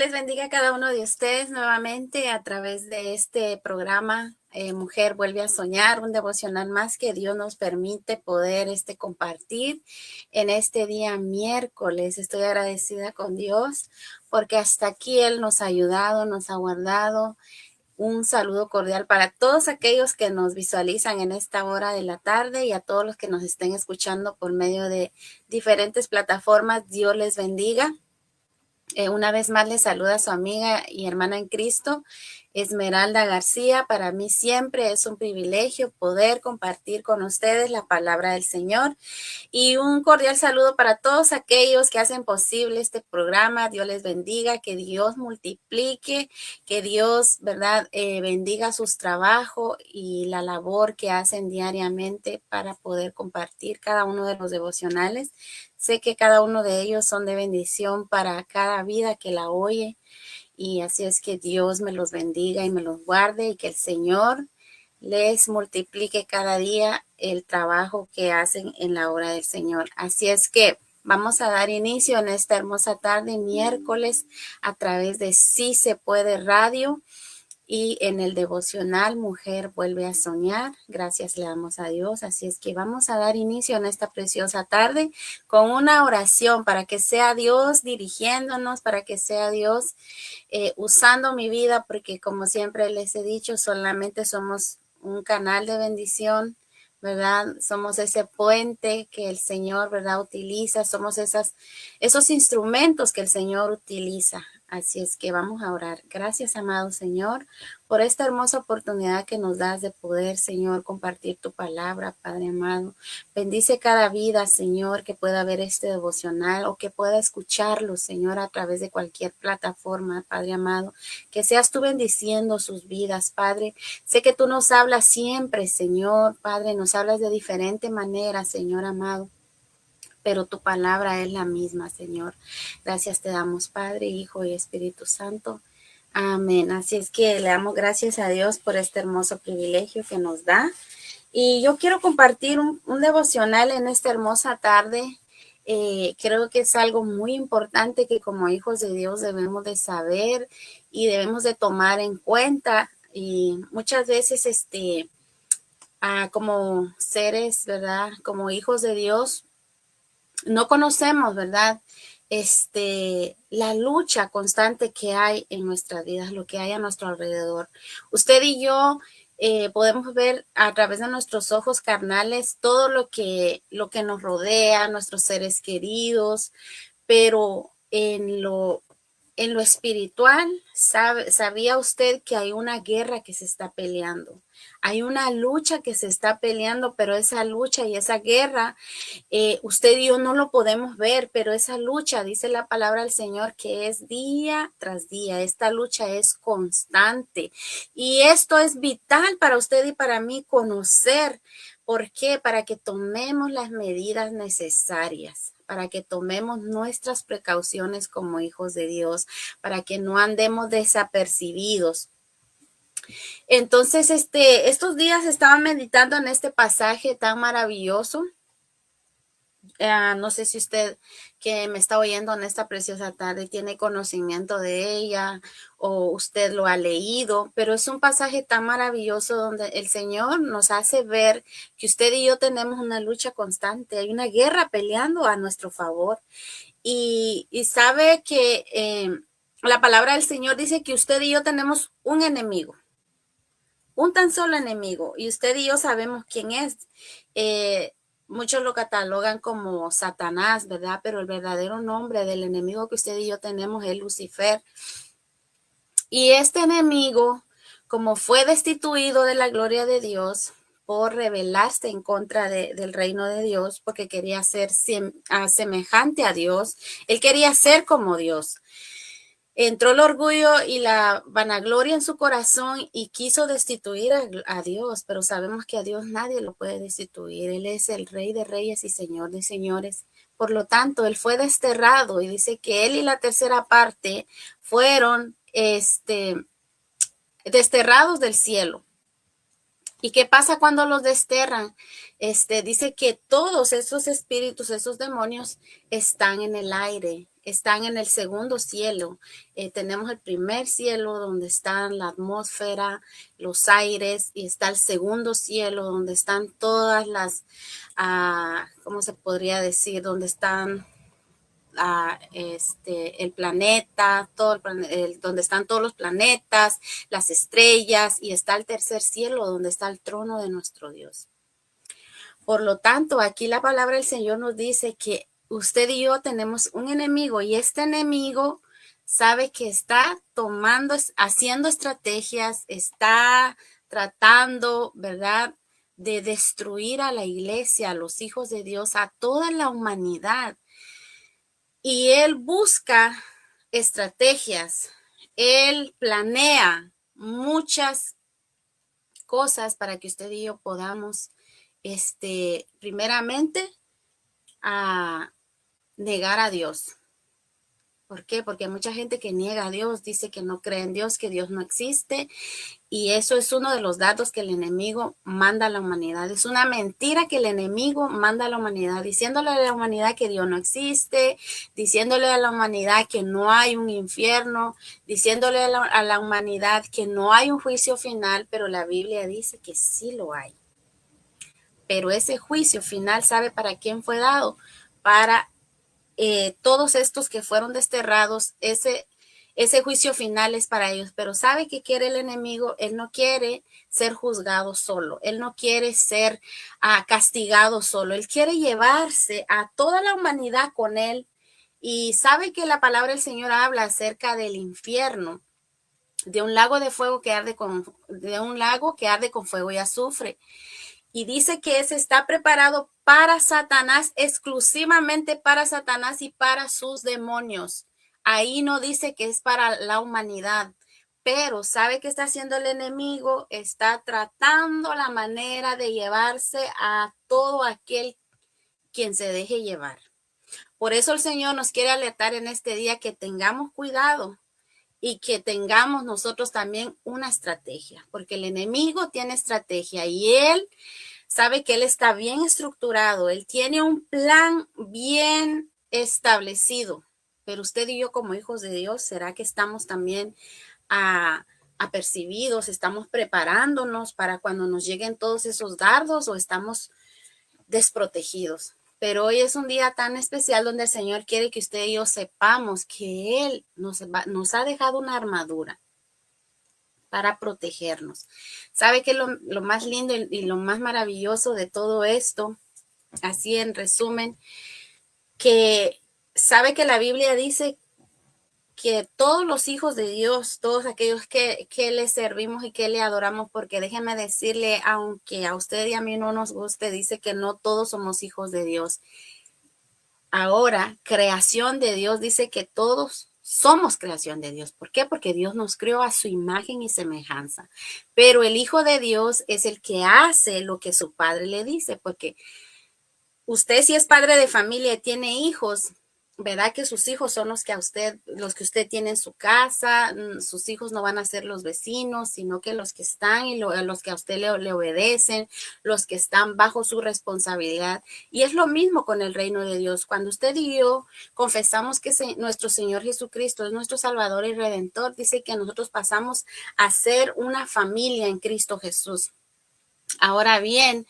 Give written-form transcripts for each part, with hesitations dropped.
les bendiga a cada uno de ustedes nuevamente a través de este programa. Mujer vuelve a soñar, un devocional más que Dios nos permite poder compartir en este día miércoles. Estoy agradecida con Dios porque hasta aquí Él nos ha ayudado, nos ha guardado. Un saludo cordial para todos aquellos que nos visualizan en esta hora de la tarde y a todos los que nos estén escuchando por medio de diferentes plataformas. Dios les bendiga. Una vez más les saluda su amiga y hermana en Cristo, Esmeralda García. Para mí siempre es un privilegio poder compartir con ustedes la palabra del Señor. Y un cordial saludo para todos aquellos que hacen posible este programa. Dios les bendiga, que Dios multiplique, que Dios, ¿verdad?, bendiga sus trabajos y la labor que hacen diariamente para poder compartir cada uno de los devocionales. Sé que cada uno de ellos son de bendición para cada vida que la oye. Y así es que Dios me los bendiga y me los guarde y que el Señor les multiplique cada día el trabajo que hacen en la obra del Señor. Así es que vamos a dar inicio en esta hermosa tarde, miércoles, a través de Sí Se Puede Radio y en el devocional Mujer Vuelve a Soñar. Gracias le damos a Dios. Así es que vamos a dar inicio en esta preciosa tarde con una oración para que sea Dios dirigiéndonos, para que sea Dios usando mi vida, porque como siempre les he dicho, solamente somos un canal de bendición, ¿verdad? Somos ese puente que el Señor, ¿verdad?, utiliza, somos esos instrumentos que el Señor utiliza. Así es que vamos a orar. Gracias, amado Señor, por esta hermosa oportunidad que nos das de poder, Señor, compartir tu palabra, Padre amado. Bendice cada vida, Señor, que pueda ver este devocional o que pueda escucharlo, Señor, a través de cualquier plataforma, Padre amado. Que seas tú bendiciendo sus vidas, Padre. Sé que tú nos hablas siempre, Señor, Padre, nos hablas de diferente manera, Señor amado, pero tu palabra es la misma, Señor. Gracias te damos, Padre, Hijo y Espíritu Santo. Amén. Así es que le damos gracias a Dios por este hermoso privilegio que nos da. Y yo quiero compartir un devocional en esta hermosa tarde. Creo que es algo muy importante que como hijos de Dios debemos de saber y debemos de tomar en cuenta. Y muchas veces, como seres, ¿verdad?, como hijos de Dios, no conocemos, ¿verdad?, la lucha constante que hay en nuestras vidas, lo que hay a nuestro alrededor. Usted y yo podemos ver a través de nuestros ojos carnales todo lo que nos rodea, nuestros seres queridos, pero en lo espiritual, ¿sabía usted que hay una guerra que se está peleando? Hay una lucha que se está peleando, pero esa lucha y esa guerra, usted y yo no lo podemos ver, pero esa lucha, dice la palabra del Señor, que es día tras día. Esta lucha es constante. Y esto es vital para usted y para mí conocer. ¿Por qué? Para que tomemos las medidas necesarias, para que tomemos nuestras precauciones como hijos de Dios, para que no andemos desapercibidos. Entonces, estos días estaba meditando en este pasaje tan maravilloso. No sé si usted que me está oyendo en esta preciosa tarde tiene conocimiento de ella o usted lo ha leído, pero es un pasaje tan maravilloso donde el Señor nos hace ver que usted y yo tenemos una lucha constante, hay una guerra peleando a nuestro favor. Y sabe que la palabra del Señor dice que usted y yo tenemos un enemigo, un tan solo enemigo, y usted y yo sabemos quién es. Muchos lo catalogan como Satanás, ¿verdad? Pero el verdadero nombre del enemigo que usted y yo tenemos es Lucifer. Y este enemigo, como fue destituido de la gloria de Dios por rebelarse en contra del reino de Dios, porque quería ser semejante a Dios, él quería ser como Dios. Entró el orgullo y la vanagloria en su corazón y quiso destituir a Dios, pero sabemos que a Dios nadie lo puede destituir. Él es el Rey de Reyes y Señor de Señores. Por lo tanto, él fue desterrado y dice que él y la tercera parte fueron desterrados del cielo. ¿Y qué pasa cuando los desterran? Dice que todos esos espíritus, esos demonios están en el aire. están en el segundo cielo. Tenemos el primer cielo donde está la atmósfera, los aires, y está el segundo cielo donde están todas las, ¿cómo se podría decir? Donde están el planeta, donde están todos los planetas, las estrellas, y está el tercer cielo donde está el trono de nuestro Dios. Por lo tanto, aquí la palabra del Señor nos dice que usted y yo tenemos un enemigo, y este enemigo sabe que está haciendo estrategias, está tratando, ¿verdad?, de destruir a la iglesia, a los hijos de Dios, a toda la humanidad. Y él busca estrategias, él planea muchas cosas para que usted y yo podamos, primeramente, a negar a Dios. ¿Por qué? Porque hay mucha gente que niega a Dios, dice que no cree en Dios, que Dios no existe. Y eso es uno de los datos que el enemigo manda a la humanidad. Es una mentira que el enemigo manda a la humanidad, diciéndole a la humanidad que Dios no existe, diciéndole a la humanidad que no hay un infierno, diciéndole a la humanidad que no hay un juicio final, pero la Biblia dice que sí lo hay. Pero ese juicio final, ¿sabe para quién fue dado? Para todos estos que fueron desterrados. Ese juicio final es para ellos. Pero ¿sabe qué quiere el enemigo? Él no quiere ser juzgado solo. Él no quiere ser castigado solo. Él quiere llevarse a toda la humanidad con él. Y sabe que la palabra del Señor habla acerca del infierno, de un lago de fuego que arde con fuego y azufre. Y dice que ese está preparado para Satanás, exclusivamente para Satanás y para sus demonios. Ahí no dice que es para la humanidad. Pero ¿sabe qué está haciendo el enemigo? Está tratando la manera de llevarse a todo aquel quien se deje llevar. Por eso el Señor nos quiere alertar en este día que tengamos cuidado y que tengamos nosotros también una estrategia, porque el enemigo tiene estrategia y él sabe que él está bien estructurado, él tiene un plan bien establecido, pero usted y yo como hijos de Dios, ¿será que estamos también apercibidos, estamos preparándonos para cuando nos lleguen todos esos dardos, o estamos desprotegidos? Pero hoy es un día tan especial donde el Señor quiere que usted y yo sepamos que Él nos ha dejado una armadura para protegernos. ¿Sabe qué es lo más lindo y lo más maravilloso de todo esto? Así en resumen, que sabe que la Biblia dice que todos los hijos de Dios, todos aquellos que le servimos y que le adoramos, porque déjeme decirle, aunque a usted y a mí no nos guste, dice que no todos somos hijos de Dios. Ahora, creación de Dios, dice que todos somos creación de Dios. ¿Por qué? Porque Dios nos creó a su imagen y semejanza. Pero el Hijo de Dios es el que hace lo que su padre le dice, porque usted, si es padre de familia y tiene hijos, ¿verdad? Que sus hijos son los que usted tiene en su casa. Sus hijos no van a ser los vecinos, sino que los que están y los que a usted le obedecen, los que están bajo su responsabilidad. Y es lo mismo con el reino de Dios. Cuando usted y yo confesamos que nuestro Señor Jesucristo es nuestro Salvador y Redentor, dice que nosotros pasamos a ser una familia en Cristo Jesús. Ahora bien,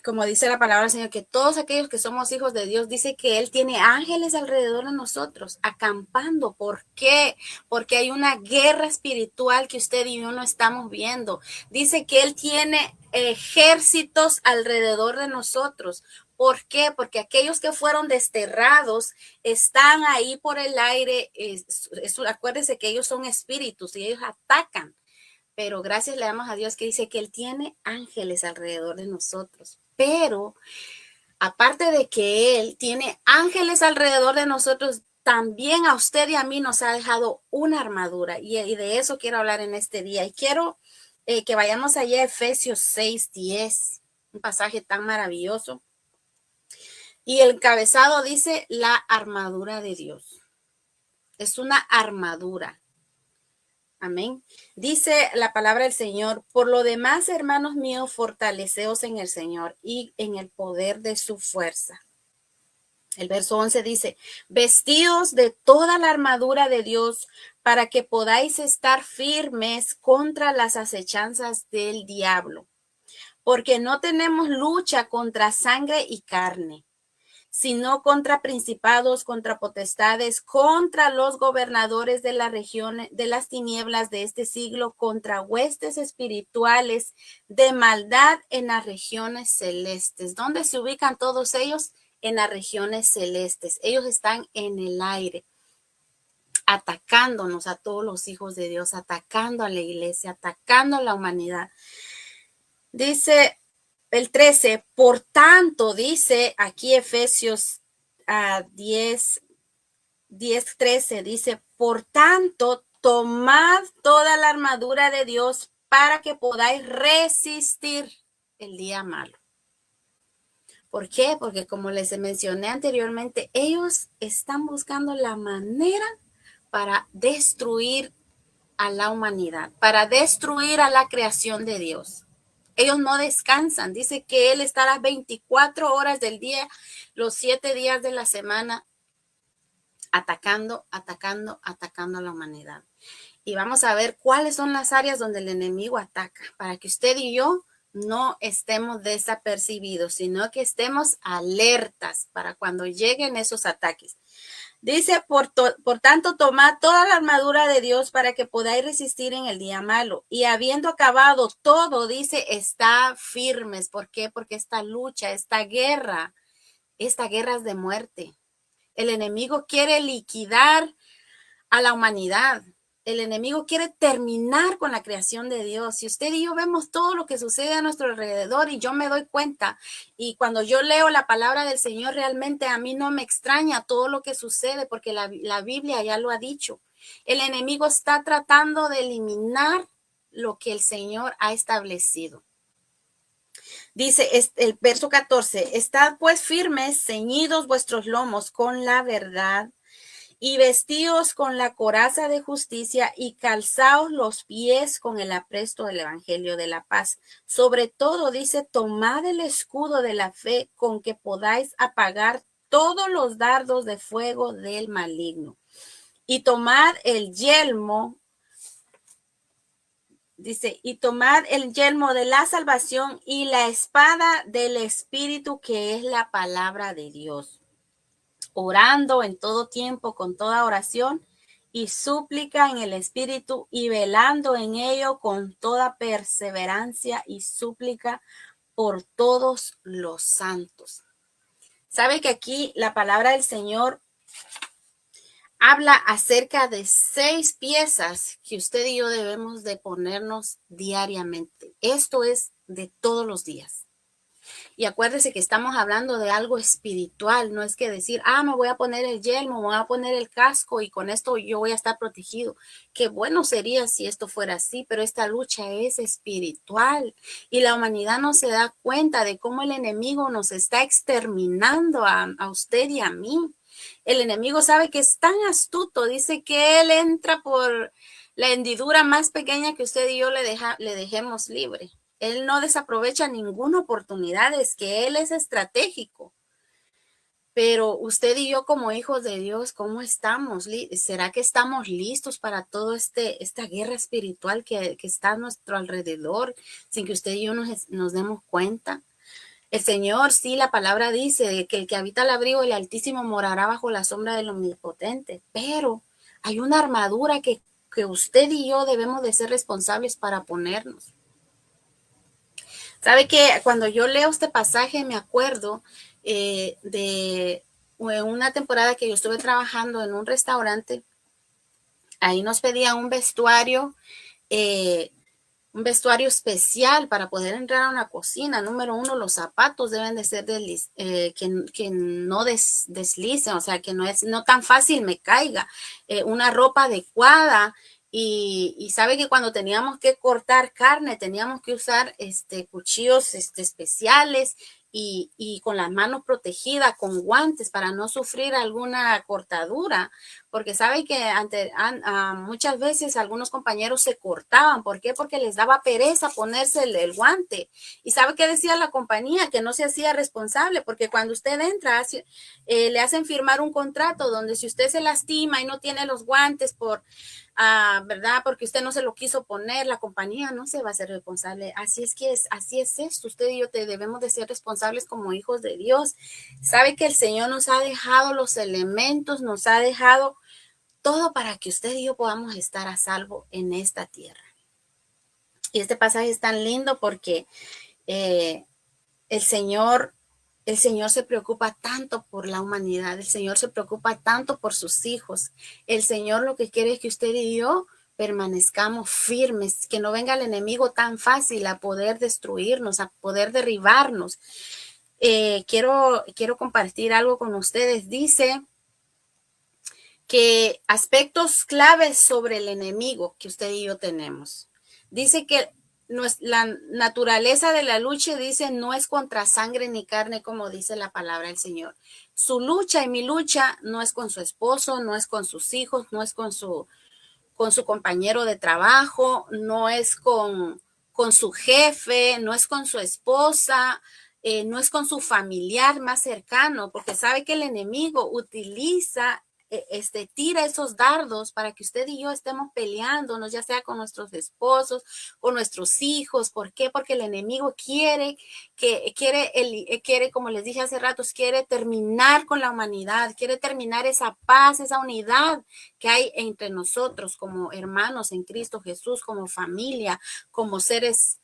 como dice la palabra del Señor, que todos aquellos que somos hijos de Dios, dice que Él tiene ángeles alrededor de nosotros, acampando. ¿Por qué? Porque hay una guerra espiritual que usted y yo no estamos viendo. Dice que Él tiene ejércitos alrededor de nosotros. ¿Por qué? Porque aquellos que fueron desterrados están ahí por el aire. Acuérdense que ellos son espíritus y ellos atacan. Pero gracias le damos a Dios que dice que Él tiene ángeles alrededor de nosotros. Pero aparte de que Él tiene ángeles alrededor de nosotros, también a usted y a mí nos ha dejado una armadura. Y de eso quiero hablar en este día. Y quiero que vayamos allá a Efesios 6:10, un pasaje tan maravilloso. Y el encabezado dice la armadura de Dios. Es una armadura. Amén. Dice la palabra del Señor: por lo demás, hermanos míos, fortaleceos en el Señor y en el poder de su fuerza. El verso 11 dice, vestidos de toda la armadura de Dios para que podáis estar firmes contra las acechanzas del diablo. Porque no tenemos lucha contra sangre y carne, sino contra principados, contra potestades, contra los gobernadores de la región de las tinieblas de este siglo, contra huestes espirituales de maldad en las regiones celestes. ¿Dónde se ubican todos ellos? En las regiones celestes. Ellos están en el aire, atacándonos a todos los hijos de Dios, atacando a la iglesia, atacando a la humanidad. Dice el 13, por tanto, dice aquí Efesios 10, 13, dice, por tanto, tomad toda la armadura de Dios para que podáis resistir el día malo. ¿Por qué? Porque como les mencioné anteriormente, ellos están buscando la manera para destruir a la humanidad, para destruir a la creación de Dios. Ellos no descansan. Dice que Él está a las 24 horas del día, los 7 días de la semana, atacando a la humanidad. Y vamos a ver cuáles son las áreas donde el enemigo ataca, para que usted y yo no estemos desapercibidos, sino que estemos alertas para cuando lleguen esos ataques. Dice, por tanto, tomad toda la armadura de Dios para que podáis resistir en el día malo. Y habiendo acabado todo, dice, está firmes. ¿Por qué? Porque esta lucha, esta guerra es de muerte. El enemigo quiere liquidar a la humanidad. El enemigo quiere terminar con la creación de Dios. Si usted y yo vemos todo lo que sucede a nuestro alrededor y yo me doy cuenta, y cuando yo leo la palabra del Señor, realmente a mí no me extraña todo lo que sucede porque la Biblia ya lo ha dicho. El enemigo está tratando de eliminar lo que el Señor ha establecido. Dice el verso 14, estad pues firmes, ceñidos vuestros lomos con la verdad, y vestíos con la coraza de justicia y calzaos los pies con el apresto del evangelio de la paz. Sobre todo dice, tomad el escudo de la fe con que podáis apagar todos los dardos de fuego del maligno. Y tomad el yelmo, dice, y tomad el yelmo de la salvación y la espada del Espíritu, que es la palabra de Dios, orando en todo tiempo con toda oración y súplica en el Espíritu y velando en ello con toda perseverancia y súplica por todos los santos. ¿Sabe que aquí la palabra del Señor habla acerca de 6 piezas que usted y yo debemos de ponernos diariamente? Esto es de todos los días. Y acuérdese que estamos hablando de algo espiritual, no es que decir, me voy a poner el yelmo, me voy a poner el casco y con esto yo voy a estar protegido. Qué bueno sería si esto fuera así, pero esta lucha es espiritual y la humanidad no se da cuenta de cómo el enemigo nos está exterminando a usted y a mí. El enemigo sabe que es tan astuto, dice que él entra por la hendidura más pequeña que usted y yo le dejemos libre. Él no desaprovecha ninguna oportunidad, es que Él es estratégico. Pero usted y yo como hijos de Dios, ¿cómo estamos? ¿Será que estamos listos para toda esta guerra espiritual que está a nuestro alrededor sin que usted y yo nos demos cuenta? El Señor, sí, la palabra dice que el que habita al abrigo del Altísimo morará bajo la sombra del Omnipotente, pero hay una armadura que usted y yo debemos de ser responsables para ponernos. ¿Sabe que cuando yo leo este pasaje me acuerdo de una temporada que yo estuve trabajando en un restaurante? Ahí nos pedían un vestuario especial para poder entrar a una cocina. Número 1, los zapatos deben de ser que no deslicen, o sea, que no tan fácil me caiga. Una ropa adecuada. Y sabe que cuando teníamos que cortar carne, teníamos que usar cuchillos especiales y con las manos protegidas, con guantes para no sufrir alguna cortadura, porque sabe que muchas veces algunos compañeros se cortaban. ¿Por qué? Porque les daba pereza ponerse el guante. ¿Y sabe qué decía la compañía? Que no se hacía responsable, porque cuando usted entra, le hacen firmar un contrato donde si usted se lastima y no tiene los guantes ¿verdad? Porque usted no se lo quiso poner, la compañía no se va a hacer responsable. Así es esto. Usted y yo debemos de ser responsables como hijos de Dios. Sabe que el Señor nos ha dejado los elementos, nos ha dejado todo para que usted y yo podamos estar a salvo en esta tierra. Y este pasaje es tan lindo porque el Señor se preocupa tanto por la humanidad, el Señor se preocupa tanto por sus hijos. El Señor lo que quiere es que usted y yo permanezcamos firmes, que no venga el enemigo tan fácil a poder destruirnos, a poder derribarnos. Quiero compartir algo con ustedes. Dice que aspectos claves sobre el enemigo que usted y yo tenemos. Dice que la naturaleza de la lucha, dice, no es contra sangre ni carne, como dice la palabra del Señor. Su lucha y mi lucha no es con su esposo, no es con sus hijos, no es con su compañero de trabajo, no es con su jefe, no es con su esposa, no es con su familiar más cercano, porque sabe que el enemigo utiliza tira esos dardos para que usted y yo estemos peleándonos, ya sea con nuestros esposos, con nuestros hijos. ¿Por qué? Porque el enemigo quiere, como les dije hace rato, quiere terminar con la humanidad, quiere terminar esa paz, esa unidad que hay entre nosotros como hermanos en Cristo Jesús, como familia, como seres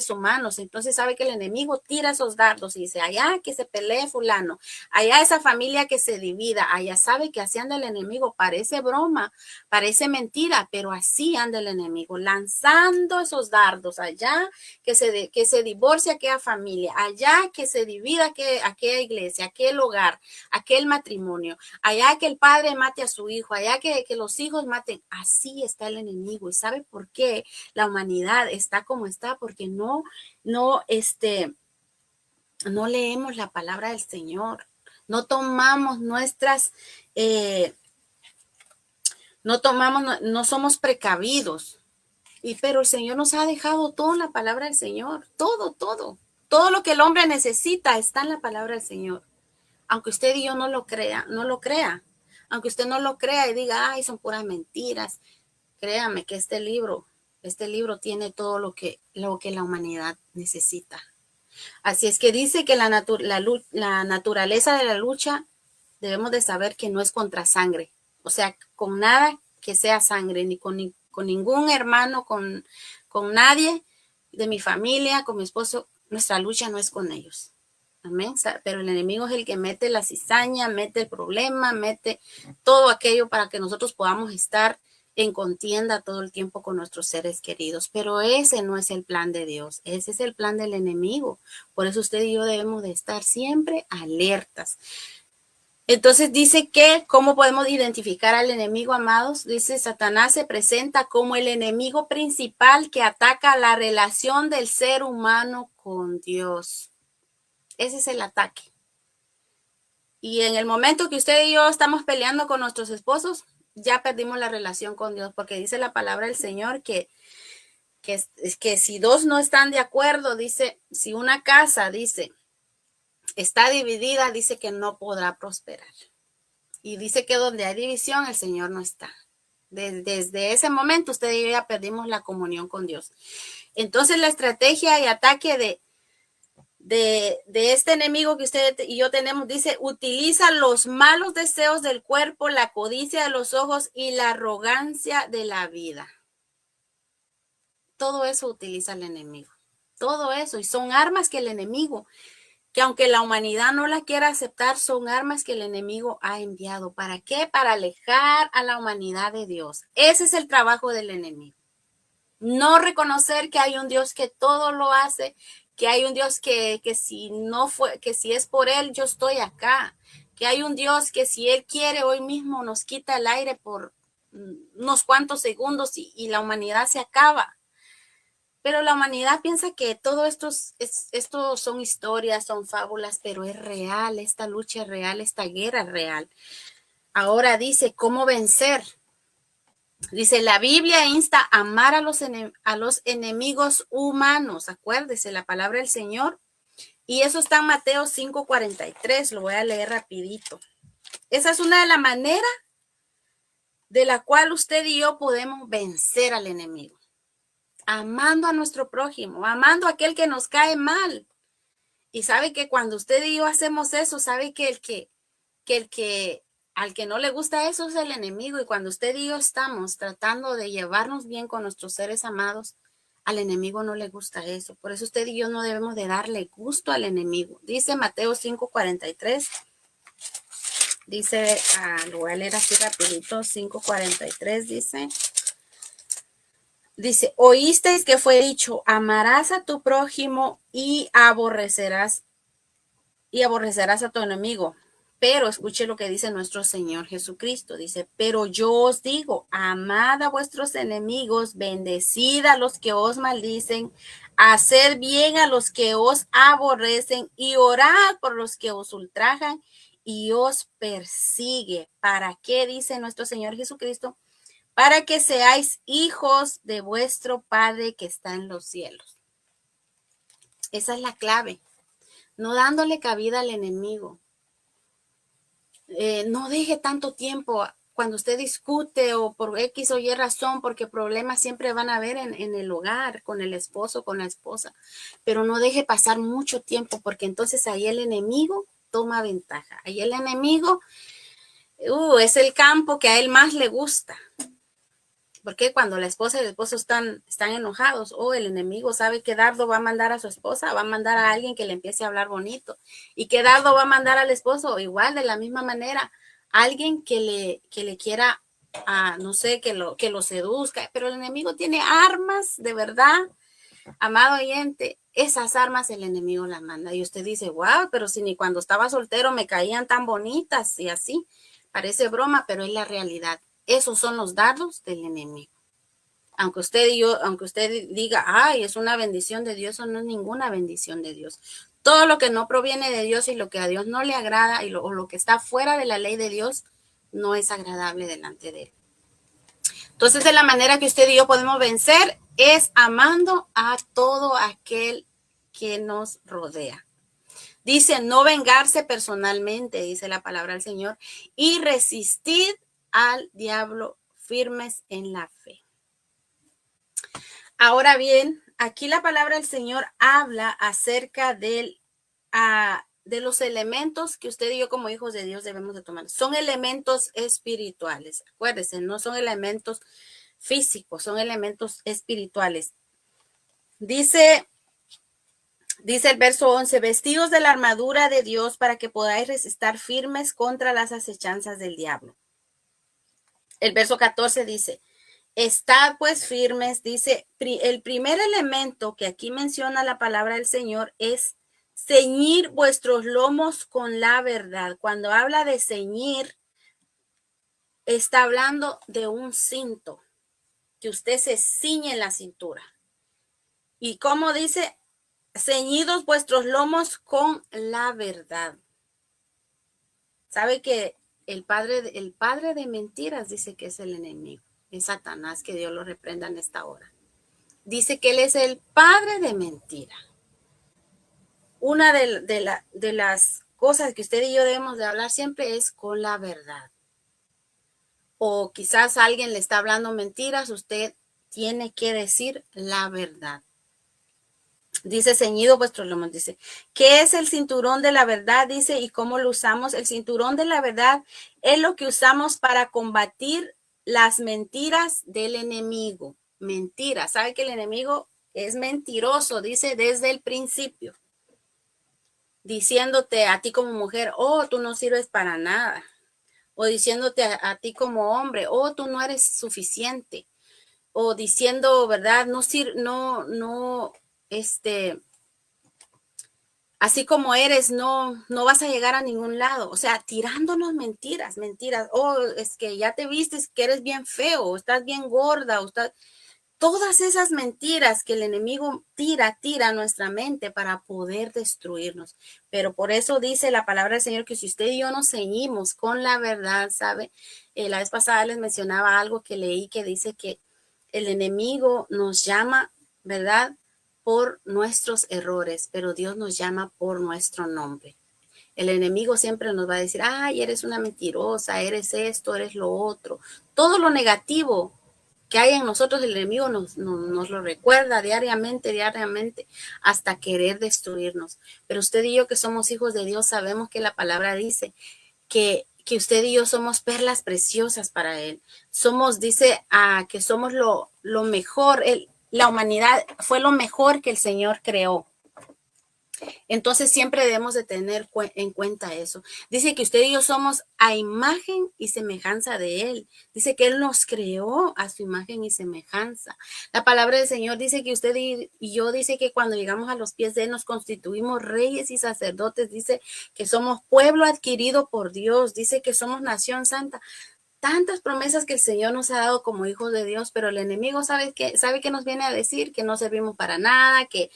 humanos. Entonces sabe que el enemigo tira esos dardos y dice, allá que se pelee fulano, allá esa familia que se divida, allá sabe que así anda el enemigo. Parece broma, parece mentira, pero así anda el enemigo, lanzando esos dardos. Allá que se divorcie aquella familia, allá que se divida aquella iglesia, aquel hogar, aquel matrimonio, allá que el padre mate a su hijo, allá que los hijos maten. Así está el enemigo. ¿Y sabe por qué la humanidad está como está? Porque no leemos la palabra del Señor, no tomamos no somos precavidos. Pero el Señor nos ha dejado todo en la palabra del Señor, todo lo que el hombre necesita está en la palabra del Señor. Aunque usted y yo no lo crea, aunque usted no lo crea y diga, ay, son puras mentiras, créame que este libro tiene todo lo que la humanidad necesita. Así es que dice que la naturaleza de la lucha debemos de saber que no es contra sangre, o sea, con nada que sea sangre, ni con ningún hermano, con nadie de mi familia, con mi esposo. Nuestra lucha no es con ellos. Amén. Pero el enemigo es el que mete la cizaña, mete el problema, mete todo aquello para que nosotros podamos estar en contienda todo el tiempo con nuestros seres queridos. Pero ese no es el plan de Dios, ese es el plan del enemigo. Por eso usted y yo debemos de estar siempre alertas. Entonces dice que, ¿cómo podemos identificar al enemigo, amados? Dice, Satanás se presenta como el enemigo principal que ataca la relación del ser humano con Dios. Ese es el ataque. Y en el momento que usted y yo estamos peleando con nuestros esposos, ya perdimos la relación con Dios, porque dice la palabra del Señor que si dos no están de acuerdo, dice, si una casa, dice, está dividida, dice que no podrá prosperar. Y dice que donde hay división, el Señor no está. Desde ese momento, usted y yo ya perdimos la comunión con Dios. Entonces, la estrategia y ataque de este enemigo que usted y yo tenemos, dice, utiliza los malos deseos del cuerpo, la codicia de los ojos y la arrogancia de la vida. Todo eso utiliza el enemigo. Todo eso. Y son armas que el enemigo, que aunque la humanidad no la quiera aceptar, son armas que el enemigo ha enviado. ¿Para qué? Para alejar a la humanidad de Dios. Ese es el trabajo del enemigo. No reconocer que hay un Dios que todo lo hace, que hay un Dios que si es por él, yo estoy acá, que hay un Dios que si él quiere hoy mismo nos quita el aire por unos cuantos segundos y la humanidad se acaba. Pero la humanidad piensa que todo esto son historias, son fábulas, pero es real, esta lucha es real, esta guerra es real. Ahora dice, ¿cómo vencer? Dice, la Biblia insta a amar a los enemigos humanos. Acuérdese, la palabra del Señor. Y eso está en Mateo 5:43. Lo voy a leer rapidito. Esa es una de las maneras de la cual usted y yo podemos vencer al enemigo. Amando a nuestro prójimo, amando a aquel que nos cae mal. Y sabe que cuando usted y yo hacemos eso, sabe que al que no le gusta eso es el enemigo. Y cuando usted y yo estamos tratando de llevarnos bien con nuestros seres amados, al enemigo no le gusta eso. Por eso usted y yo no debemos de darle gusto al enemigo. Dice Mateo 5:43. Dice, lo voy a leer así rapidito, 5:43 dice, oísteis que fue dicho, amarás a tu prójimo y aborrecerás a tu enemigo. Pero escuche lo que dice nuestro Señor Jesucristo. Dice, pero yo os digo, amad a vuestros enemigos, bendecid a los que os maldicen, haced bien a los que os aborrecen y orad por los que os ultrajan y os persigue. ¿Para qué? Dice nuestro Señor Jesucristo. Para que seáis hijos de vuestro Padre que está en los cielos. Esa es la clave. No dándole cabida al enemigo. No deje tanto tiempo cuando usted discute o por X o Y razón, porque problemas siempre van a haber en el hogar, con el esposo, con la esposa, pero no deje pasar mucho tiempo, porque entonces ahí el enemigo toma ventaja. Ahí el enemigo es el campo que a él más le gusta. Porque cuando la esposa y el esposo están enojados, el enemigo sabe que Dardo va a mandar a su esposa, va a mandar a alguien que le empiece a hablar bonito. Y que Dardo va a mandar al esposo igual, de la misma manera, alguien que le quiera, no sé, que lo seduzca. Pero el enemigo tiene armas, de verdad, amado oyente. Esas armas el enemigo las manda. Y usted dice, wow, pero si ni cuando estaba soltero me caían tan bonitas y así. Parece broma, pero es la realidad. Esos son los dardos del enemigo. Aunque usted diga, ay, es una bendición de Dios, o no es ninguna bendición de Dios. Todo lo que no proviene de Dios y lo que a Dios no le agrada o lo que está fuera de la ley de Dios no es agradable delante de él. Entonces, de la manera que usted y yo podemos vencer es amando a todo aquel que nos rodea. Dice, no vengarse personalmente, dice la palabra del Señor, y resistir al diablo firmes en la fe. Ahora bien, aquí la palabra del Señor habla acerca de los elementos que usted y yo como hijos de Dios debemos de tomar. Son elementos espirituales, acuérdense, no son elementos físicos, son elementos espirituales. Dice el verso 11, vestidos de la armadura de Dios para que podáis resistir firmes contra las acechanzas del diablo. El verso 14 dice, estad pues firmes, dice, el primer elemento que aquí menciona la palabra del Señor es ceñir vuestros lomos con la verdad. Cuando habla de ceñir, está hablando de un cinto, que usted se ciñe en la cintura. Y como dice, ceñidos vuestros lomos con la verdad. ¿Sabe que el padre de mentiras dice que es el enemigo? Es Satanás, que Dios lo reprenda en esta hora. Dice que él es el padre de mentira. Una de las cosas que usted y yo debemos de hablar siempre es con la verdad. O quizás alguien le está hablando mentiras, usted tiene que decir la verdad. Dice, ceñido vuestros lomos, dice, ¿qué es el cinturón de la verdad? Dice, ¿y cómo lo usamos? El cinturón de la verdad es lo que usamos para combatir las mentiras del enemigo. Mentiras, ¿sabe que el enemigo es mentiroso? Dice desde el principio, diciéndote a ti como mujer, tú no sirves para nada. O diciéndote a ti como hombre, tú no eres suficiente. O diciendo, ¿verdad? Así como eres, no vas a llegar a ningún lado. O sea, tirándonos mentiras. Es que ya te vistes que eres bien feo, o estás bien gorda, todas esas mentiras que el enemigo tira a nuestra mente para poder destruirnos. Pero por eso dice la palabra del Señor que si usted y yo nos ceñimos con la verdad, ¿sabe? La vez pasada les mencionaba algo que leí que dice que el enemigo nos llama, ¿verdad? Por nuestros errores, pero Dios nos llama por nuestro nombre. El enemigo siempre nos va a decir, ay, eres una mentirosa, eres esto, eres lo otro. Todo lo negativo que hay en nosotros, el enemigo nos lo recuerda diariamente, hasta querer destruirnos. Pero usted y yo que somos hijos de Dios, sabemos que la palabra dice que usted y yo somos perlas preciosas para Él. Somos, dice, que somos lo mejor, la humanidad fue lo mejor que el Señor creó. Entonces siempre debemos de tener en cuenta eso. Dice que usted y yo somos a imagen y semejanza de Él. Dice que Él nos creó a su imagen y semejanza. La palabra del Señor dice que usted y yo, dice que cuando llegamos a los pies de Él nos constituimos reyes y sacerdotes. Dice que somos pueblo adquirido por Dios. Dice que somos nación santa. Tantas promesas que el Señor nos ha dado como hijos de Dios, pero el enemigo sabe que nos viene a decir que no servimos para nada, que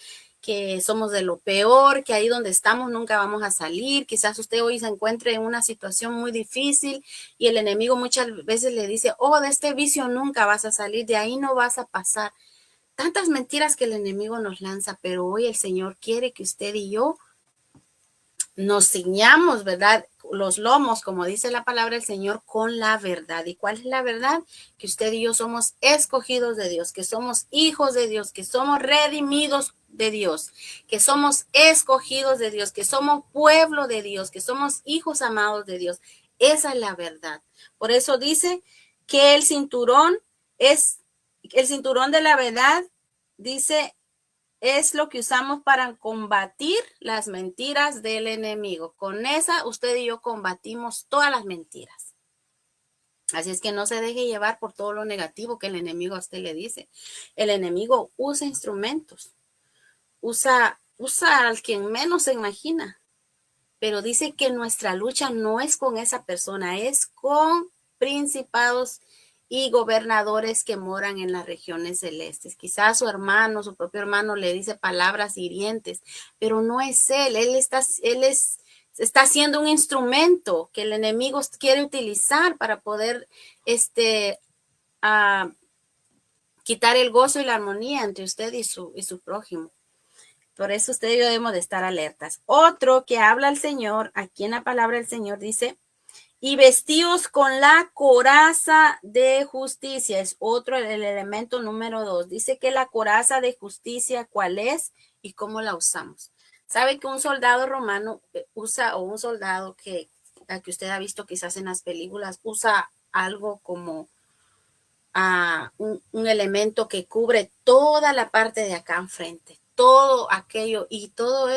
somos de lo peor, que ahí donde estamos nunca vamos a salir. Quizás usted hoy se encuentre en una situación muy difícil y el enemigo muchas veces le dice, oh, de este vicio nunca vas a salir, de ahí no vas a pasar. Tantas mentiras que el enemigo nos lanza, pero hoy el Señor quiere que usted y yo nos ciñamos, ¿verdad? Los lomos, como dice la palabra del Señor, con la verdad. ¿Y cuál es la verdad? Que usted y yo somos escogidos de Dios, que somos hijos de Dios, que somos redimidos de Dios, que somos escogidos de Dios, que somos pueblo de Dios, que somos hijos amados de Dios. Esa es la verdad. Por eso dice que el cinturón de la verdad, dice, es lo que usamos para combatir las mentiras del enemigo. Con esa, usted y yo combatimos todas las mentiras. Así es que no se deje llevar por todo lo negativo que el enemigo a usted le dice. El enemigo usa instrumentos, usa al quien menos se imagina, pero dice que nuestra lucha no es con esa persona, es con principados y gobernadores que moran en las regiones celestes. Quizás su hermano, su propio hermano le dice palabras hirientes, pero no es él, está siendo un instrumento que el enemigo quiere utilizar para poder quitar el gozo y la armonía entre usted y su prójimo. Por eso usted y yo debemos de estar alertas. Otro que habla el Señor, aquí en la palabra del Señor dice, y vestidos con la coraza de justicia. Es otro, el elemento número 2. Dice que la coraza de justicia, ¿cuál es y cómo la usamos? ¿Sabe que un soldado romano usa, o un soldado que usted ha visto quizás en las películas, usa algo como un elemento que cubre toda la parte de acá enfrente, todo aquello, y todo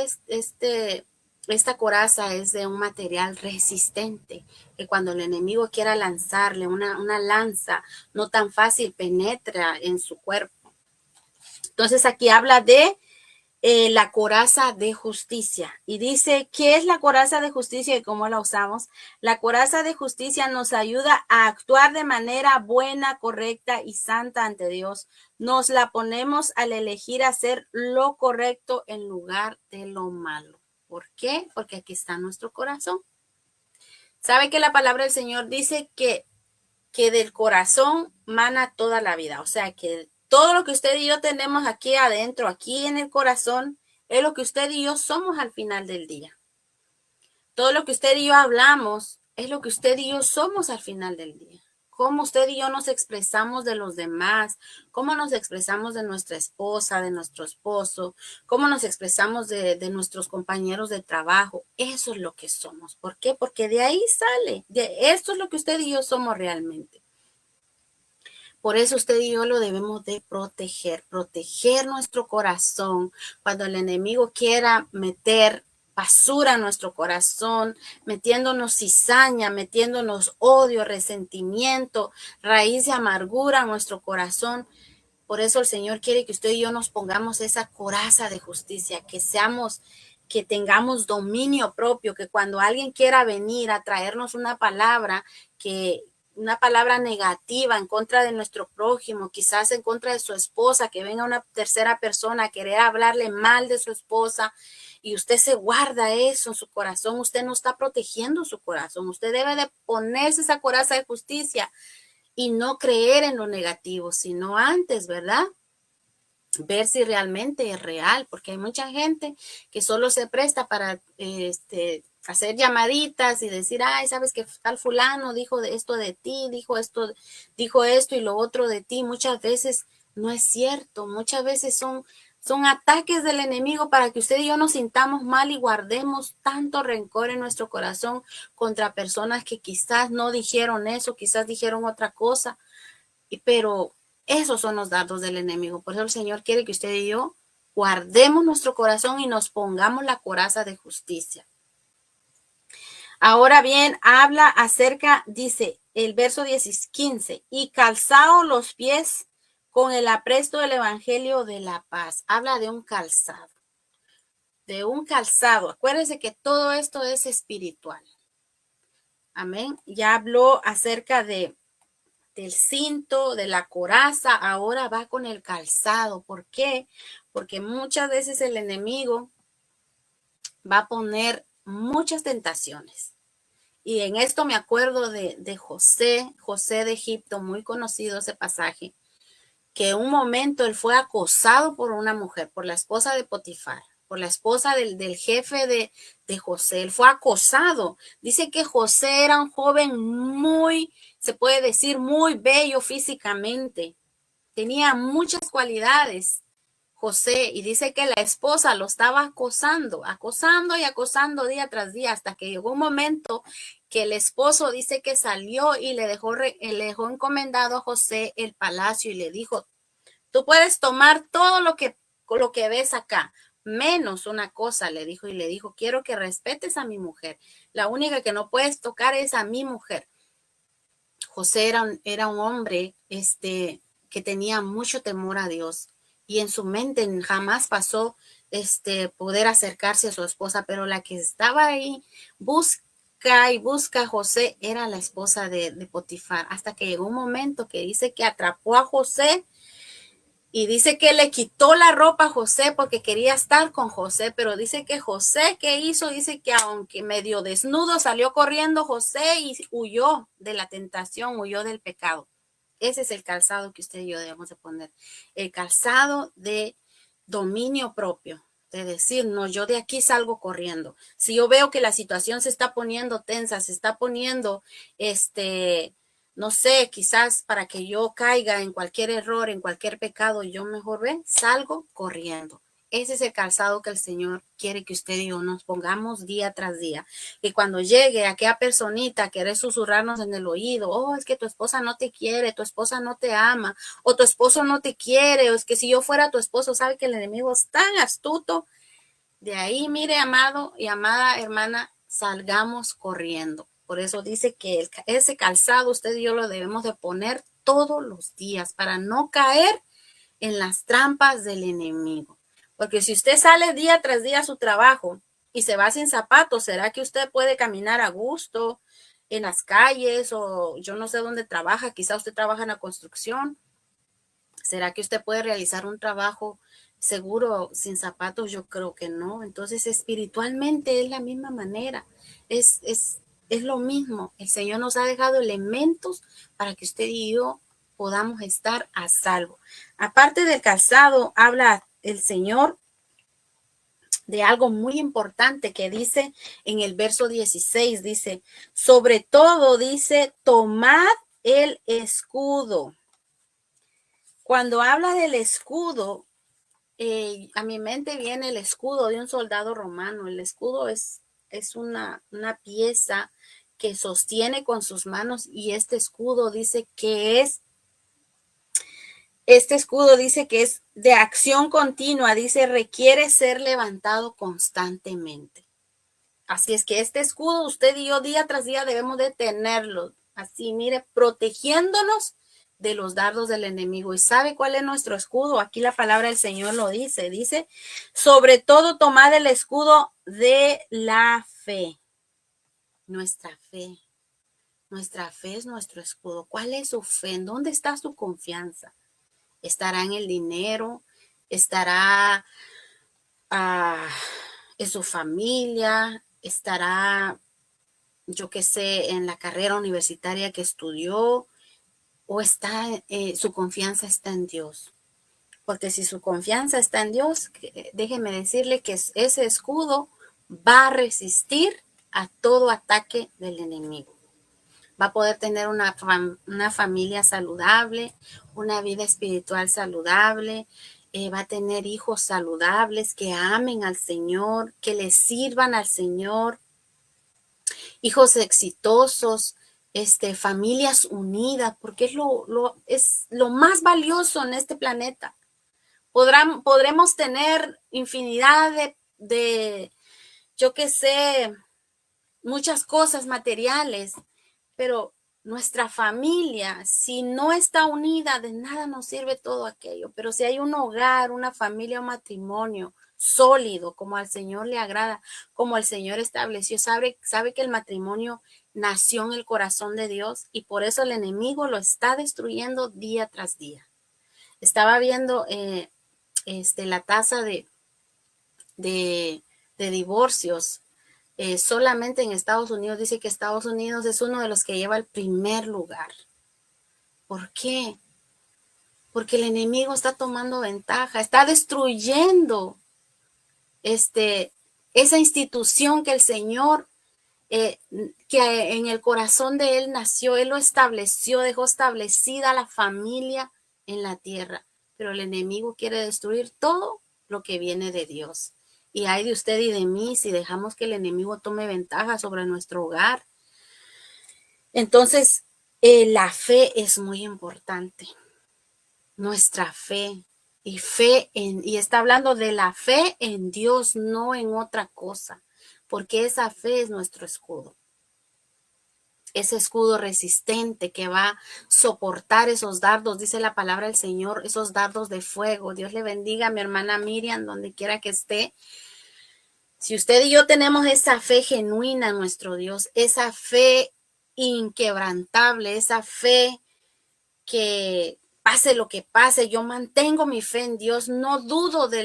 esta coraza es de un material resistente, que cuando el enemigo quiera lanzarle una lanza, no tan fácil penetra en su cuerpo. Entonces aquí habla de la coraza de justicia. Y dice, ¿qué es la coraza de justicia y cómo la usamos? La coraza de justicia nos ayuda a actuar de manera buena, correcta y santa ante Dios. Nos la ponemos al elegir hacer lo correcto en lugar de lo malo. ¿Por qué? Porque aquí está nuestro corazón. ¿Sabe que la palabra del Señor dice que del corazón mana toda la vida? O sea, que todo lo que usted y yo tenemos aquí adentro, aquí en el corazón, es lo que usted y yo somos al final del día. Todo lo que usted y yo hablamos es lo que usted y yo somos al final del día. Cómo usted y yo nos expresamos de los demás, cómo nos expresamos de nuestra esposa, de nuestro esposo, cómo nos expresamos de nuestros compañeros de trabajo. Eso es lo que somos. ¿Por qué? Porque de ahí sale. Esto es lo que usted y yo somos realmente. Por eso usted y yo lo debemos de proteger nuestro corazón. Cuando el enemigo quiera meter basura en nuestro corazón, metiéndonos cizaña, metiéndonos odio, resentimiento, raíz de amargura en nuestro corazón. Por eso el Señor quiere que usted y yo nos pongamos esa coraza de justicia, que tengamos dominio propio, que cuando alguien quiera venir a traernos una palabra que una palabra negativa en contra de nuestro prójimo, quizás en contra de su esposa, que venga una tercera persona a querer hablarle mal de su esposa y usted se guarda eso en su corazón, usted no está protegiendo su corazón. Usted debe de ponerse esa coraza de justicia y no creer en lo negativo, sino antes, ¿verdad? Ver si realmente es real, porque hay mucha gente que solo se presta para hacer llamaditas y decir, ay, sabes que tal fulano dijo esto de ti, dijo esto y lo otro de ti. Muchas veces no es cierto, muchas veces son ataques del enemigo para que usted y yo nos sintamos mal y guardemos tanto rencor en nuestro corazón contra personas que quizás no dijeron eso, quizás dijeron otra cosa, pero esos son los dardos del enemigo. Por eso el Señor quiere que usted y yo guardemos nuestro corazón y nos pongamos la coraza de justicia. Ahora bien, habla acerca, dice el verso 15, y calzado los pies con el apresto del evangelio de la paz. Habla de un calzado, de un calzado. Acuérdense que todo esto es espiritual. Amén. Ya habló acerca del cinto, de la coraza, ahora va con el calzado. ¿Por qué? Porque muchas veces el enemigo va a poner muchas tentaciones. Y en esto me acuerdo de José de Egipto, muy conocido ese pasaje, que un momento él fue acosado por una mujer, por la esposa de Potifar, por la esposa del jefe de José. Él fue acosado. Dice que José era un joven muy, se puede decir, muy bello físicamente. Tenía muchas cualidades, José, y dice que la esposa lo estaba acosando y acosando día tras día, hasta que llegó un momento que el esposo dice que salió y le dejó encomendado a José el palacio y le dijo, tú puedes tomar todo lo que ves acá, menos una cosa, le dijo, y le dijo, quiero que respetes a mi mujer. La única que no puedes tocar es a mi mujer. José era un hombre que tenía mucho temor a Dios y en su mente jamás pasó poder acercarse a su esposa, pero la que estaba ahí busca a José era la esposa de Potifar, hasta que llegó un momento que dice que atrapó a José y dice que le quitó la ropa a José porque quería estar con José, pero dice que José, ¿qué hizo? Dice que aunque medio desnudo salió corriendo José y huyó de la tentación, huyó del pecado. Ese es el calzado que usted y yo debemos de poner. El calzado de dominio propio. De decir, no, yo de aquí salgo corriendo. Si yo veo que la situación se está poniendo tensa, se está poniendo no sé, quizás para que yo caiga en cualquier error, en cualquier pecado, yo mejor salgo corriendo. Ese es el calzado que el Señor quiere que usted y yo nos pongamos día tras día. Que cuando llegue aquella personita a querer susurrarnos en el oído, oh, es que tu esposa no te quiere, tu esposa no te ama, o tu esposo no te quiere, o es que si yo fuera tu esposo, sabe que el enemigo es tan astuto. De ahí, mire, amado y amada hermana, salgamos corriendo. Por eso dice que ese calzado usted y yo lo debemos de poner todos los días para no caer en las trampas del enemigo. Porque si usted sale día tras día a su trabajo y se va sin zapatos, ¿será que usted puede caminar a gusto en las calles o yo no sé dónde trabaja? Quizá usted trabaja en la construcción. ¿Será que usted puede realizar un trabajo seguro sin zapatos? Yo creo que no. Entonces, espiritualmente es la misma manera. Es lo mismo. El Señor nos ha dejado elementos para que usted y yo podamos estar a salvo. Aparte del calzado, habla el Señor de algo muy importante que dice en el verso 16, dice, sobre todo dice, tomad el escudo. Cuando habla del escudo, a mi mente viene el escudo de un soldado romano. El escudo es una pieza que sostiene con sus manos y este escudo dice que es de acción continua, dice, requiere ser levantado constantemente. Así es que este escudo, usted y yo día tras día debemos de tenerlo, así, mire, protegiéndonos de los dardos del enemigo. ¿Y sabe cuál es nuestro escudo? Aquí la palabra del Señor lo dice, sobre todo tomad el escudo de la fe, nuestra fe, Nuestra fe es nuestro escudo. ¿Cuál es su fe? ¿En dónde está su confianza? ¿Estará en el dinero? ¿Estará en su familia? ¿Estará, yo qué sé, en la carrera universitaria que estudió? ¿O está, su confianza está en Dios? Porque si su confianza está en Dios, déjeme decirle que ese escudo va a resistir a todo ataque del enemigo. Va a poder tener una familia saludable, una vida espiritual saludable, va a tener hijos saludables que amen al Señor, que le sirvan al Señor, hijos exitosos, familias unidas, porque es lo más valioso en este planeta. Podremos tener infinidad yo qué sé, muchas cosas materiales, pero nuestra familia, si no está unida, de nada nos sirve todo aquello. Pero si hay un hogar, una familia, un matrimonio sólido, como al Señor le agrada, como el Señor estableció, sabe que el matrimonio nació en el corazón de Dios y por eso el enemigo lo está destruyendo día tras día. Estaba viendo la tasa de divorcios. Solamente en Estados Unidos dice que Estados Unidos es uno de los que lleva el primer lugar. ¿Por qué? Porque el enemigo está tomando ventaja, está destruyendo esa institución que el Señor, que en el corazón de Él nació, Él lo estableció, dejó establecida la familia en la tierra. Pero el enemigo quiere destruir todo lo que viene de Dios. Y hay de usted y de mí si dejamos que el enemigo tome ventaja sobre nuestro hogar. Entonces, la fe es muy importante. Nuestra fe. Y está hablando de la fe en Dios, no en otra cosa. Porque esa fe es nuestro escudo. Ese escudo resistente que va a soportar esos dardos, dice la palabra del Señor, esos dardos de fuego. Dios le bendiga a mi hermana Miriam, donde quiera que esté. Si usted y yo tenemos esa fe genuina en nuestro Dios, esa fe inquebrantable, esa fe que pase lo que pase, yo mantengo mi fe en Dios, no dudo de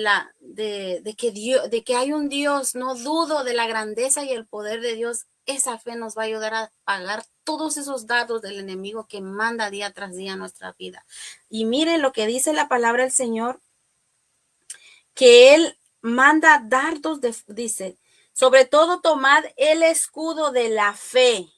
que hay un Dios, no dudo de la grandeza y el poder de Dios. Esa fe nos va a ayudar a pagar todos esos dardos del enemigo que manda día tras día a nuestra vida. Y mire lo que dice la palabra del Señor, que Él manda dardos, dice, sobre todo tomad el escudo de la fe.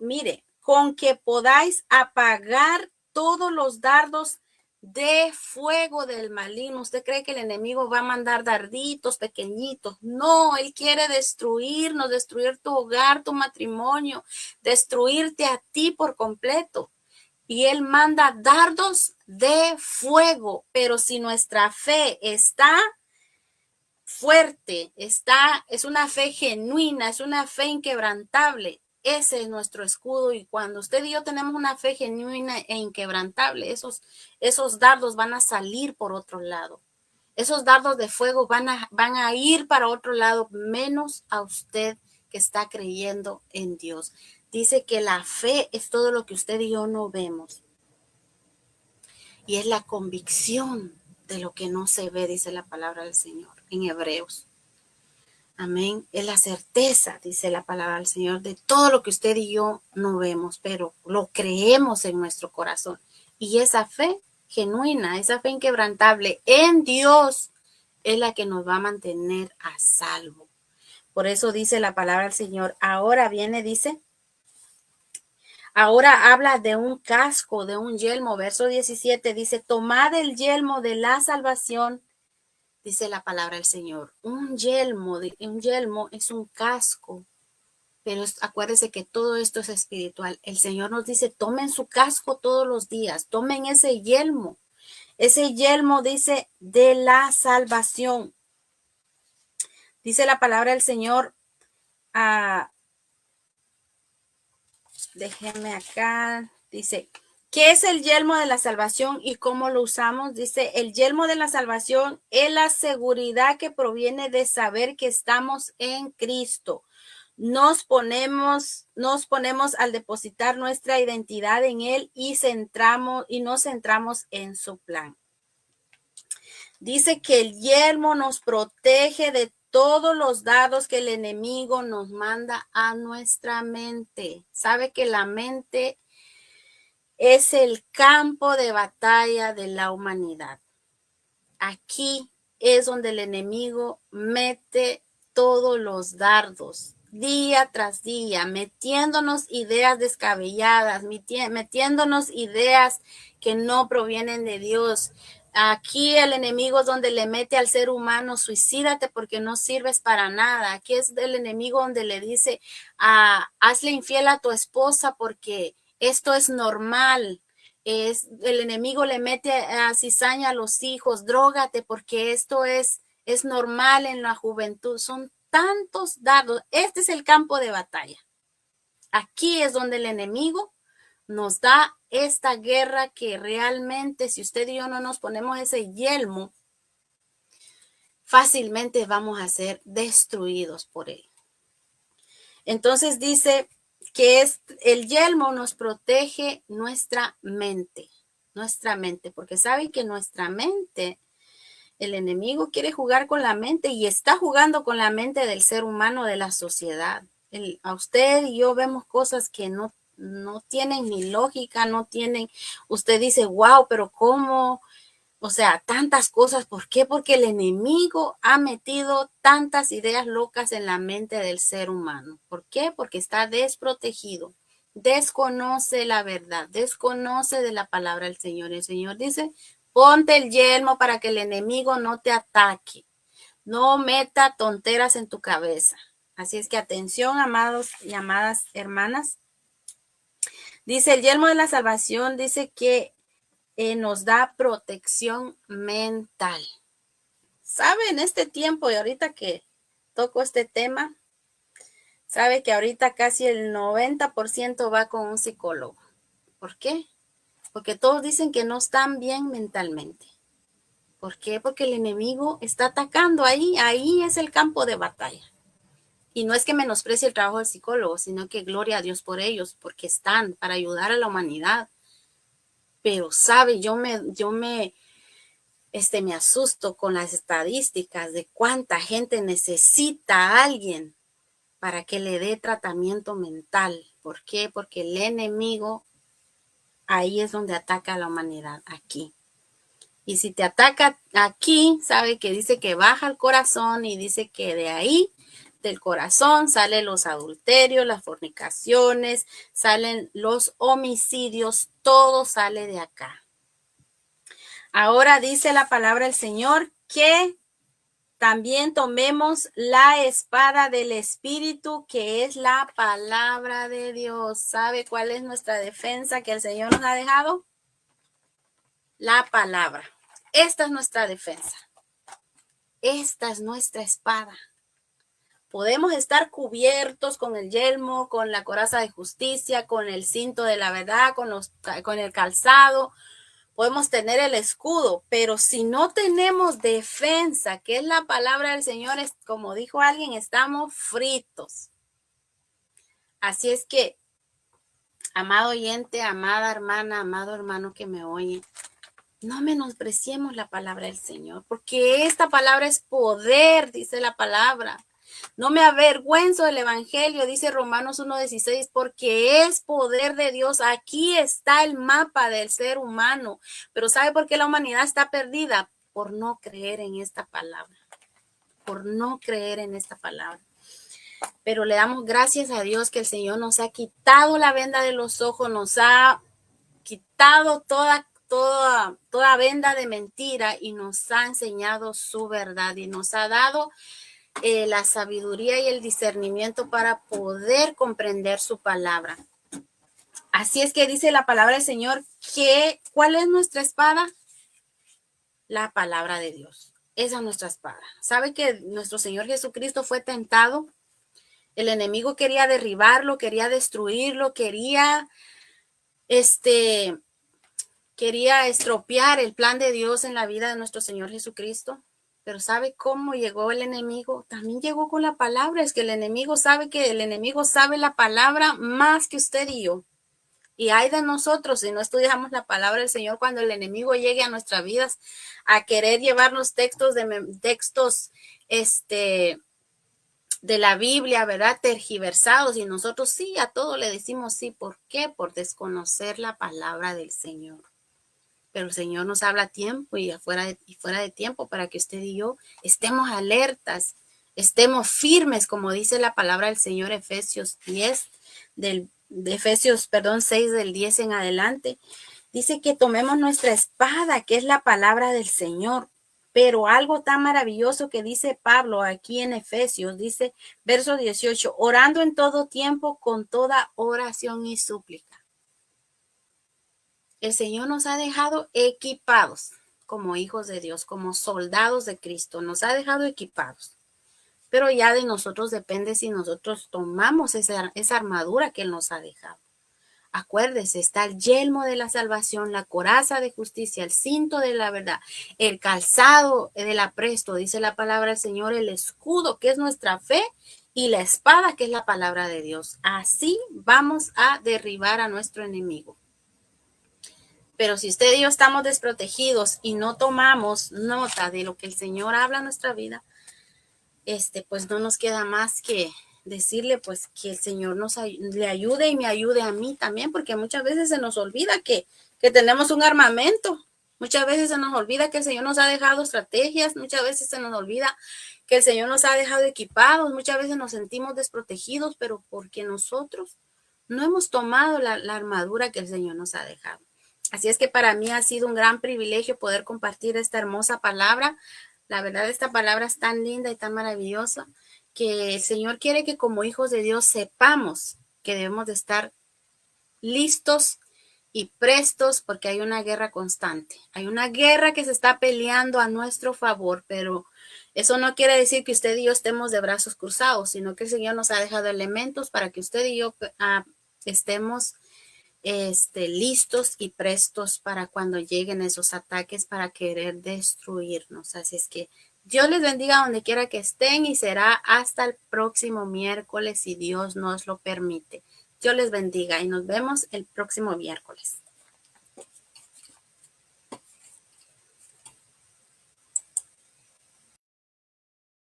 Mire, con que podáis apagar todos los dardos de fuego del maligno. ¿Usted cree que el enemigo va a mandar darditos pequeñitos? No, él quiere destruirnos, destruir tu hogar, tu matrimonio, destruirte a ti por completo. Y él manda dardos de fuego, pero si nuestra fe está fuerte, es una fe genuina, es una fe inquebrantable. Ese es nuestro escudo y cuando usted y yo tenemos una fe genuina e inquebrantable, esos dardos van a salir por otro lado. Esos dardos de fuego van a ir para otro lado, menos a usted que está creyendo en Dios. Dice que la fe es todo lo que usted y yo no vemos. Y es la convicción de lo que no se ve, dice la palabra del Señor en Hebreos. Amén. Es la certeza, dice la palabra del Señor, de todo lo que usted y yo no vemos, pero lo creemos en nuestro corazón. Y esa fe genuina, esa fe inquebrantable en Dios es la que nos va a mantener a salvo. Por eso dice la palabra del Señor. Ahora viene, dice, ahora habla de un casco, de un yelmo. Verso 17 dice, tomad el yelmo de la salvación. Dice la palabra del Señor, un yelmo es un casco, pero acuérdese que todo esto es espiritual. El Señor nos dice, tomen su casco todos los días, tomen ese yelmo. Ese yelmo dice de la salvación. Dice la palabra del Señor, déjenme acá, dice, ¿qué es el yelmo de la salvación y cómo lo usamos? Dice, el yelmo de la salvación es la seguridad que proviene de saber que estamos en Cristo. nos ponemos al depositar nuestra identidad en Él y nos centramos en su plan. Dice que el yelmo nos protege de todos los dardos que el enemigo nos manda a nuestra mente. Sabe que la mente es el campo de batalla de la humanidad. Aquí es donde el enemigo mete todos los dardos, día tras día, metiéndonos ideas descabelladas, metiéndonos ideas que no provienen de Dios. Aquí el enemigo es donde le mete al ser humano, suicídate porque no sirves para nada. Aquí es el enemigo donde le dice, hazle infiel a tu esposa porque esto es normal. El enemigo le mete a cizaña a los hijos, drógate porque esto es normal en la juventud. Son tantos dardos. Este es el campo de batalla. Aquí es donde el enemigo nos da esta guerra que realmente, si usted y yo no nos ponemos ese yelmo, fácilmente vamos a ser destruidos por él. Entonces dice que el yelmo nos protege nuestra mente, porque saben que nuestra mente, el enemigo quiere jugar con la mente y está jugando con la mente del ser humano, de la sociedad. A usted y yo vemos cosas que no tienen ni lógica, no tienen, usted dice, wow, pero ¿cómo? O sea, tantas cosas. ¿Por qué? Porque el enemigo ha metido tantas ideas locas en la mente del ser humano. ¿Por qué? Porque está desprotegido, desconoce la verdad, desconoce de la palabra del Señor. El Señor dice, ponte el yelmo para que el enemigo no te ataque, no meta tonteras en tu cabeza. Así es que atención, amados y amadas hermanas. Dice el yelmo de la salvación, dice que nos da protección mental. ¿Sabe? En este tiempo y ahorita que toco este tema, sabe que ahorita casi el 90% va con un psicólogo. ¿Por qué? Porque todos dicen que no están bien mentalmente. ¿Por qué? Porque el enemigo está atacando ahí es el campo de batalla. Y no es que menosprecie el trabajo del psicólogo, sino que gloria a Dios por ellos, porque están para ayudar a la humanidad. Pero sabe, yo me asusto con las estadísticas de cuánta gente necesita a alguien para que le dé tratamiento mental. ¿Por qué? Porque el enemigo ahí es donde ataca a la humanidad, aquí. Y si te ataca aquí, sabe que dice que baja el corazón y dice que de ahí, del corazón, salen los adulterios, las fornicaciones, salen los homicidios, todo sale de acá. Ahora dice la palabra del Señor que también tomemos la espada del Espíritu, que es la palabra de Dios. ¿Sabe cuál es nuestra defensa que el Señor nos ha dejado? La palabra. Esta es nuestra defensa. Esta es nuestra espada. Podemos estar cubiertos con el yelmo, con la coraza de justicia, con el cinto de la verdad, con el calzado. Podemos tener el escudo, pero si no tenemos defensa, que es la palabra del Señor, es como dijo alguien, estamos fritos. Así es que, amado oyente, amada hermana, amado hermano que me oye, no menospreciemos la palabra del Señor, porque esta palabra es poder, dice la palabra. No me avergüenzo del evangelio, dice Romanos 1:16, porque es poder de Dios. Aquí está el mapa del ser humano. Pero ¿sabe por qué la humanidad está perdida? Por no creer en esta palabra. Por no creer en esta palabra. Pero le damos gracias a Dios que el Señor nos ha quitado la venda de los ojos, nos ha quitado toda venda de mentira y nos ha enseñado su verdad y nos ha dado la sabiduría y el discernimiento para poder comprender su palabra. Así es que dice la palabra del Señor que ¿cuál es nuestra espada? La palabra de Dios. Esa es nuestra espada. ¿Sabe que nuestro Señor Jesucristo fue tentado? El enemigo quería derribarlo, quería destruirlo, quería estropear el plan de Dios en la vida de nuestro Señor Jesucristo. Pero ¿sabe cómo llegó el enemigo? También llegó con la palabra. Es que el enemigo sabe la palabra más que usted y yo. Y hay de nosotros si no estudiamos la palabra del Señor cuando el enemigo llegue a nuestras vidas a querer llevarnos textos de la Biblia, ¿verdad? Tergiversados, y nosotros sí, a todo le decimos sí. ¿Por qué? Por desconocer la palabra del Señor. Pero el Señor nos habla a tiempo y fuera de tiempo para que usted y yo estemos alertas, estemos firmes, como dice la palabra del Señor, Efesios 6 del 10 en adelante. Dice que tomemos nuestra espada, que es la palabra del Señor. Pero algo tan maravilloso que dice Pablo aquí en Efesios, dice verso 18, orando en todo tiempo con toda oración y súplica. El Señor nos ha dejado equipados como hijos de Dios, como soldados de Cristo. Nos ha dejado equipados. Pero ya de nosotros depende si nosotros tomamos esa armadura que Él nos ha dejado. Acuérdese, está el yelmo de la salvación, la coraza de justicia, el cinto de la verdad, el calzado del apresto, dice la palabra del Señor, el escudo que es nuestra fe y la espada que es la palabra de Dios. Así vamos a derribar a nuestro enemigo. Pero si usted y yo estamos desprotegidos y no tomamos nota de lo que el Señor habla en nuestra vida, pues no nos queda más que decirle pues que el Señor le ayude y me ayude a mí también, porque muchas veces se nos olvida que tenemos un armamento, muchas veces se nos olvida que el Señor nos ha dejado estrategias, muchas veces se nos olvida que el Señor nos ha dejado equipados, muchas veces nos sentimos desprotegidos, pero porque nosotros no hemos tomado la armadura que el Señor nos ha dejado. Así es que para mí ha sido un gran privilegio poder compartir esta hermosa palabra. La verdad, esta palabra es tan linda y tan maravillosa que el Señor quiere que como hijos de Dios sepamos que debemos de estar listos y prestos porque hay una guerra constante. Hay una guerra que se está peleando a nuestro favor, pero eso no quiere decir que usted y yo estemos de brazos cruzados, sino que el Señor nos ha dejado elementos para que usted y yo estemos listos y prestos para cuando lleguen esos ataques para querer destruirnos. Así es que Dios les bendiga donde quiera que estén y será hasta el próximo miércoles si Dios nos lo permite. Dios les bendiga y nos vemos el próximo miércoles.